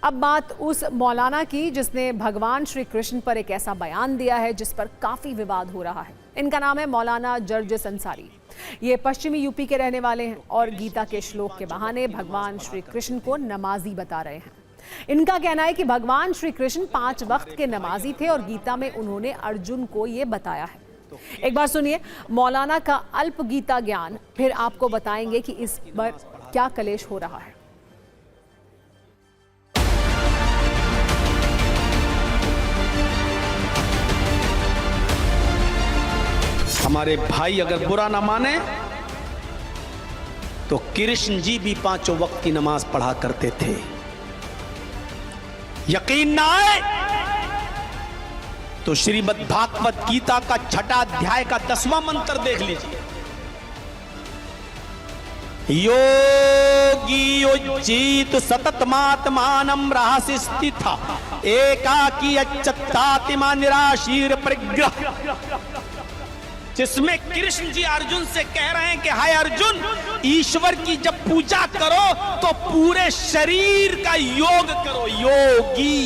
अब बात उस मौलाना की जिसने भगवान श्री कृष्ण पर एक ऐसा बयान दिया है जिस पर काफी विवाद हो रहा है। इनका नाम है मौलाना जर्जिस अंसारी। ये पश्चिमी यूपी के रहने वाले हैं और गीता के श्लोक के बहाने भगवान श्री कृष्ण को नमाजी बता रहे हैं। इनका कहना है कि भगवान श्री कृष्ण 5 वक्त के नमाजी थे और गीता में उन्होंने अर्जुन को ये बताया है। एक बार सुनिए मौलाना का अल्प गीता ज्ञान, फिर आपको बताएंगे कि इस पर क्या कलेश हो रहा है। हमारे भाई अगर बुरा ना माने तो कृष्ण जी भी 5 वक्त की नमाज पढ़ा करते थे। यकीन ना आए तो श्रीमद् भागवत गीता का 6वां अध्याय का 10वां मंत्र देख लीजिए। योगी युज्जीत सततमात्मानं रहसि स्थिता एकाकी अच्युतात्मा निराशीर परिग्रह, जिसमें कृष्ण जी अर्जुन से कह रहे हैं कि हाय अर्जुन, ईश्वर की जब पूजा करो तो पूरे शरीर का योग करो। योगी,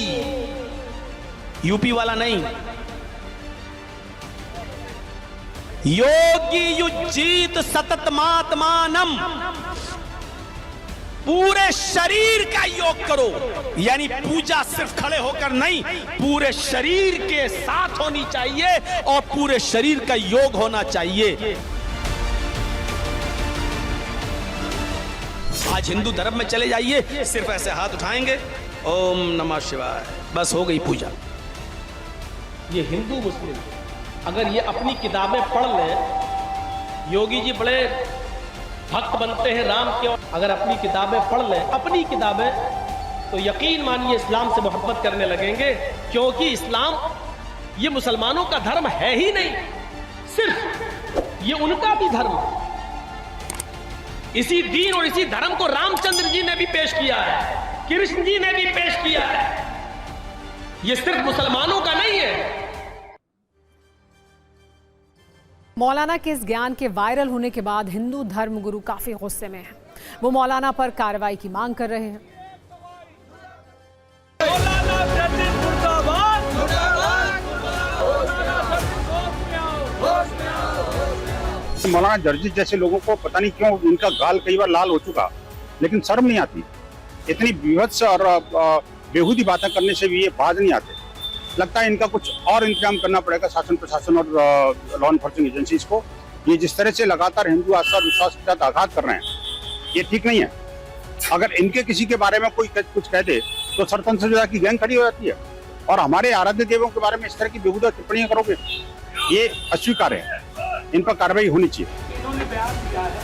यूपी वाला नहीं। योगी युज्जीत सततमात्मानं, पूरे शरीर का योग करो, यानी पूजा सिर्फ खड़े होकर नहीं, पूरे शरीर के साथ होनी चाहिए और पूरे शरीर का योग होना चाहिए। आज हिंदू धर्म में चले जाइए, सिर्फ ऐसे हाथ उठाएंगे, ओम नमः शिवाय, बस हो गई पूजा। ये हिंदू मुस्लिम अगर ये अपनी किताबें पढ़ लें, योगी जी बड़े भक्त बनते हैं राम के, अगर अपनी किताबें पढ़ लें, अपनी किताबें, तो यकीन मानिए इस्लाम से मोहब्बत करने लगेंगे, क्योंकि इस्लाम ये मुसलमानों का धर्म है ही नहीं, सिर्फ ये उनका भी धर्म है। इसी दीन और इसी धर्म को रामचंद्र जी ने भी पेश किया है, कृष्ण जी ने भी पेश किया है, ये सिर्फ मुसलमानों का नहीं है। मौलाना के इस ज्ञान के वायरल होने के बाद हिंदू धर्मगुरु काफी गुस्से में हैं। वो मौलाना पर कार्रवाई की मांग कर रहे हैं। मौलाना जर्जिस जैसे लोगों को पता नहीं क्यों उनका गाल कई बार लाल हो चुका, लेकिन शर्म नहीं आती। इतनी विभत्स और बेहूदी बातें करने से भी ये बाज नहीं आते। लगता है इनका कुछ और इंतजाम करना पड़ेगा, शासन प्रशासन और लॉ एनफोर्सिंग एजेंसीज को। ये जिस तरह से लगातार हिंदू आस्था विश्वास के साथ आघात कर रहे हैं, ये ठीक नहीं है। अगर इनके किसी के बारे में कोई कुछ कह दे तो सरपंच सजा की गैंग खड़ी हो जाती है, और हमारे आराध्य देवों के बारे में इस तरह की बेहुदा टिप्पणियां करोगे, ये अस्वीकार्य है। इन पर कार्रवाई होनी चाहिए। इन्होंने बयान दिया है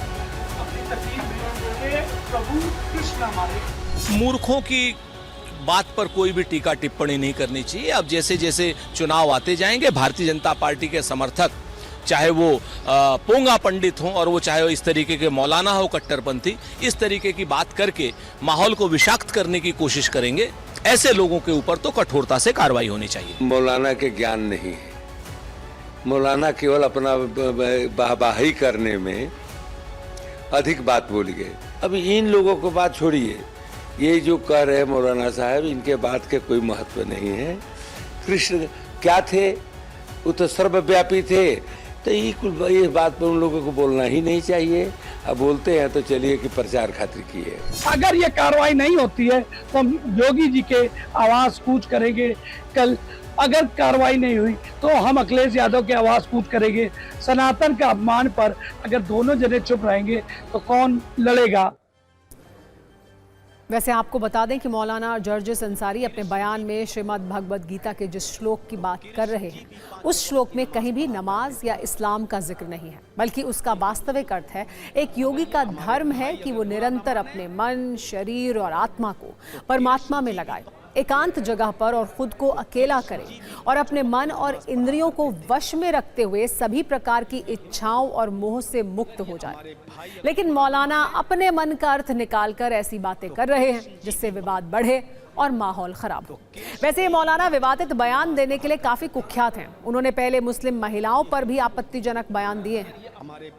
अपनी तस्वीर में, प्रभु कृष्ण हमारे। मूर्खों की बात पर कोई भी टीका टिप्पणी नहीं करनी चाहिए। अब जैसे जैसे चुनाव आते जाएंगे, भारतीय जनता पार्टी के समर्थक, चाहे वो पोंगा पंडित हों और वो चाहे वो इस तरीके के मौलाना हो कट्टरपंथी, इस तरीके की बात करके माहौल को विषाक्त करने की कोशिश करेंगे। ऐसे लोगों के ऊपर तो कठोरता से कार्रवाई होनी चाहिए। मौलाना के ज्ञान नहीं है, मौलाना केवल अपना वाहवाही करने में अधिक बात बोल गए। अभी इन लोगों को बात छोड़िए, ये जो कह रहे हैं मौलाना साहब, इनके बात के कोई महत्व नहीं है। कृष्ण क्या थे? वो तो सर्वव्यापी थे, तो ये बात पर उन लोगों को बोलना ही नहीं चाहिए। अब बोलते हैं तो चलिए कि प्रचार खातिर किए। अगर ये कार्रवाई नहीं होती है तो हम योगी जी के आवाज कूच करेंगे। कल अगर कार्रवाई नहीं हुई तो हम अखिलेश यादव के आवाज कूच करेंगे। सनातन का अपमान पर अगर दोनों जने चुप रहेंगे तो कौन लड़ेगा? वैसे आपको बता दें कि मौलाना जर्जिस अंसारी अपने बयान में श्रीमद् भगवत गीता के जिस श्लोक की बात कर रहे हैं, उस श्लोक में कहीं भी नमाज या इस्लाम का जिक्र नहीं है, बल्कि उसका वास्तविक अर्थ है एक योगी का धर्म है कि वो निरंतर अपने मन, शरीर और आत्मा को परमात्मा में लगाए, एकांत जगह पर और खुद को अकेला करे और अपने मन और इंद्रियों को वश में रखते हुए सभी प्रकार की इच्छाओं और मोह से मुक्त हो जाए। लेकिन मौलाना अपने मन का अर्थ निकालकर ऐसी बातें कर रहे हैं जिससे विवाद बढ़े और माहौल खराब हो। वैसे ये मौलाना विवादित बयान देने के लिए काफी कुख्यात हैं। उन्होंने पहले मुस्लिम महिलाओं पर भी आपत्तिजनक बयान दिए हैं।